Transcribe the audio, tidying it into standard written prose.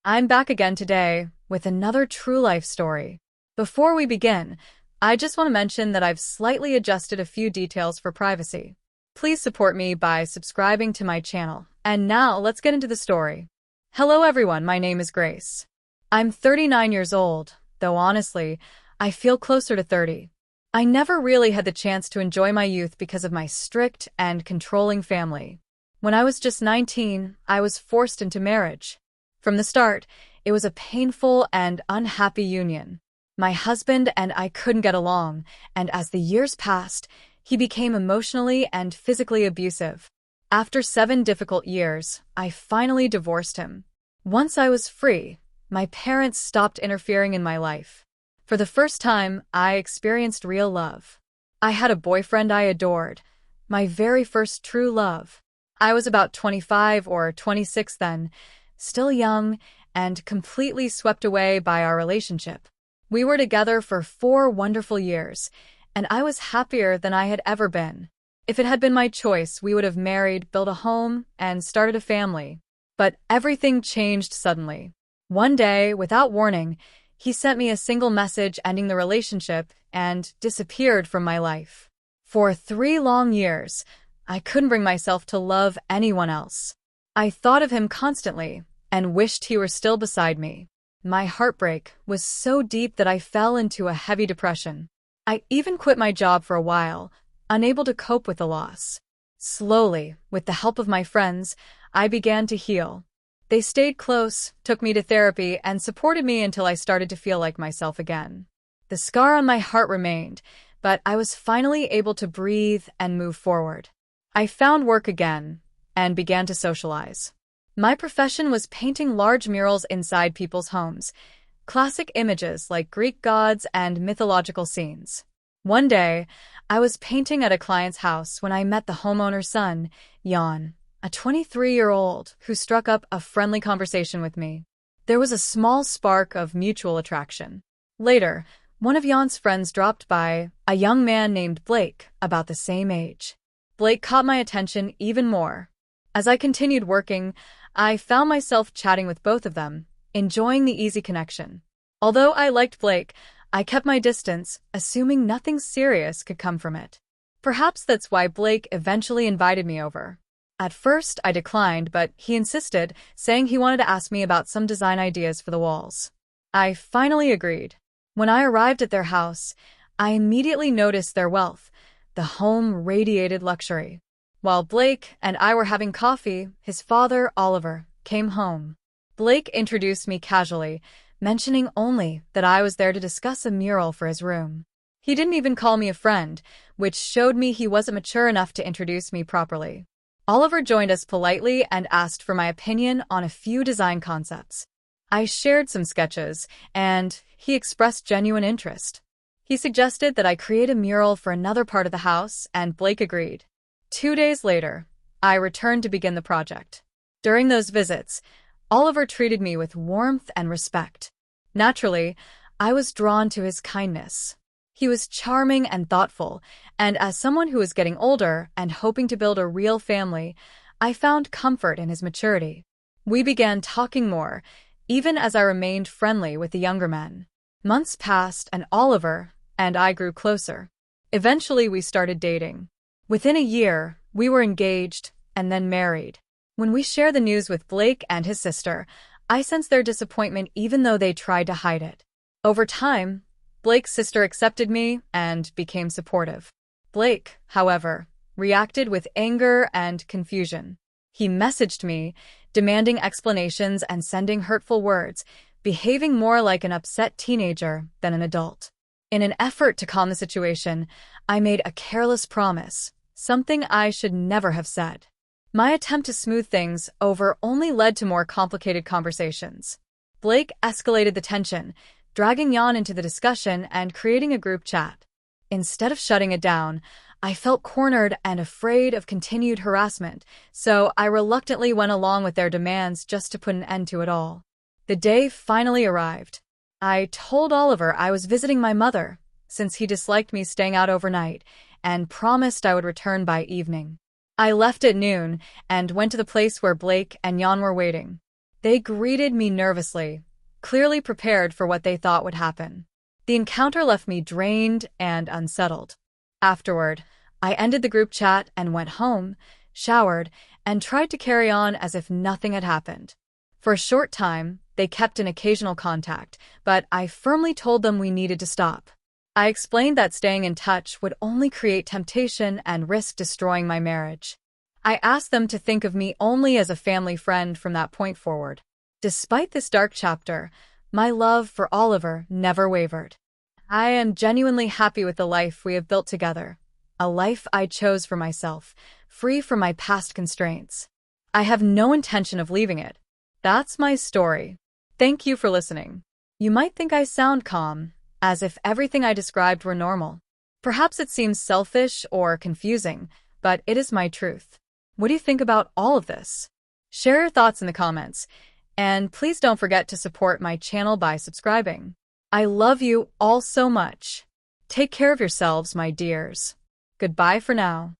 I'm back again today with another true life story. Before we begin, I just want to mention that I've slightly adjusted a few details for privacy. Please support me by subscribing to my channel. And now let's get into the story. Hello everyone, my name is Grace. I'm 39 years old, though honestly, I feel closer to 30. I never really had the chance to enjoy my youth because of my strict and controlling family. When I was just 19, I was forced into marriage. From the start, it was a painful and unhappy union. My husband and I couldn't get along, and as the years passed, he became emotionally and physically abusive. After 7 difficult years, I finally divorced him. Once I was free, my parents stopped interfering in my life. For the first time, I experienced real love. I had a boyfriend I adored, my very first true love. I was about 25 or 26 then, still young and completely swept away by our relationship. We were together for 4 wonderful years, and I was happier than I had ever been. If it had been my choice, we would have married, built a home, and started a family. But everything changed suddenly. One day, without warning, he sent me a single message ending the relationship and disappeared from my life. For 3 long years, I couldn't bring myself to love anyone else. I thought of him constantly and wished he were still beside me. My heartbreak was so deep that I fell into a heavy depression. I even quit my job for a while, unable to cope with the loss. Slowly, with the help of my friends, I began to heal. They stayed close, took me to therapy, and supported me until I started to feel like myself again. The scar on my heart remained, but I was finally able to breathe and move forward. I found work again and began to socialize. My profession was painting large murals inside people's homes, classic images like Greek gods and mythological scenes. One day, I was painting at a client's house when I met the homeowner's son, Jan, a 23-year-old who struck up a friendly conversation with me. There was a small spark of mutual attraction. Later, one of Jan's friends dropped by, a young man named Blake, about the same age. Blake caught my attention even more. As I continued working, I found myself chatting with both of them, enjoying the easy connection. Although I liked Blake, I kept my distance, assuming nothing serious could come from it. Perhaps that's why Blake eventually invited me over. At first, I declined, but he insisted, saying he wanted to ask me about some design ideas for the walls. I finally agreed. When I arrived at their house, I immediately noticed their wealth. The home radiated luxury. While Blake and I were having coffee, his father, Oliver, came home. Blake introduced me casually, mentioning only that I was there to discuss a mural for his room. He didn't even call me a friend, which showed me he wasn't mature enough to introduce me properly. Oliver joined us politely and asked for my opinion on a few design concepts. I shared some sketches, and he expressed genuine interest. He suggested that I create a mural for another part of the house, and Blake agreed. 2 days later, I returned to begin the project. During those visits, Oliver treated me with warmth and respect. Naturally, I was drawn to his kindness. He was charming and thoughtful, and as someone who was getting older and hoping to build a real family, I found comfort in his maturity. We began talking more, even as I remained friendly with the younger men. Months passed, and Oliver and I grew closer. Eventually, we started dating. Within a year, we were engaged and then married. When we shared the news with Blake and his sister, I sensed their disappointment even though they tried to hide it. Over time, Blake's sister accepted me and became supportive. Blake, however, reacted with anger and confusion. He messaged me, demanding explanations and sending hurtful words, behaving more like an upset teenager than an adult. In an effort to calm the situation, I made a careless promise, something I should never have said. My attempt to smooth things over only led to more complicated conversations. Blake escalated the tension, dragging Jan into the discussion and creating a group chat. Instead of shutting it down, I felt cornered and afraid of continued harassment, so I reluctantly went along with their demands just to put an end to it all. The day finally arrived. I told Oliver I was visiting my mother, since he disliked me staying out overnight, and promised I would return by evening. I left at noon and went to the place where Blake and Jan were waiting. They greeted me nervously, clearly prepared for what they thought would happen. The encounter left me drained and unsettled. Afterward, I ended the group chat and went home, showered, and tried to carry on as if nothing had happened. For a short time, they kept in occasional contact, but I firmly told them we needed to stop. I explained that staying in touch would only create temptation and risk destroying my marriage. I asked them to think of me only as a family friend from that point forward. Despite this dark chapter, my love for Oliver never wavered. I am genuinely happy with the life we have built together, a life I chose for myself, free from my past constraints. I have no intention of leaving it. That's my story. Thank you for listening. You might think I sound calm, as if everything I described were normal. Perhaps it seems selfish or confusing, but it is my truth. What do you think about all of this? Share your thoughts in the comments, and please don't forget to support my channel by subscribing. I love you all so much. Take care of yourselves, my dears. Goodbye for now.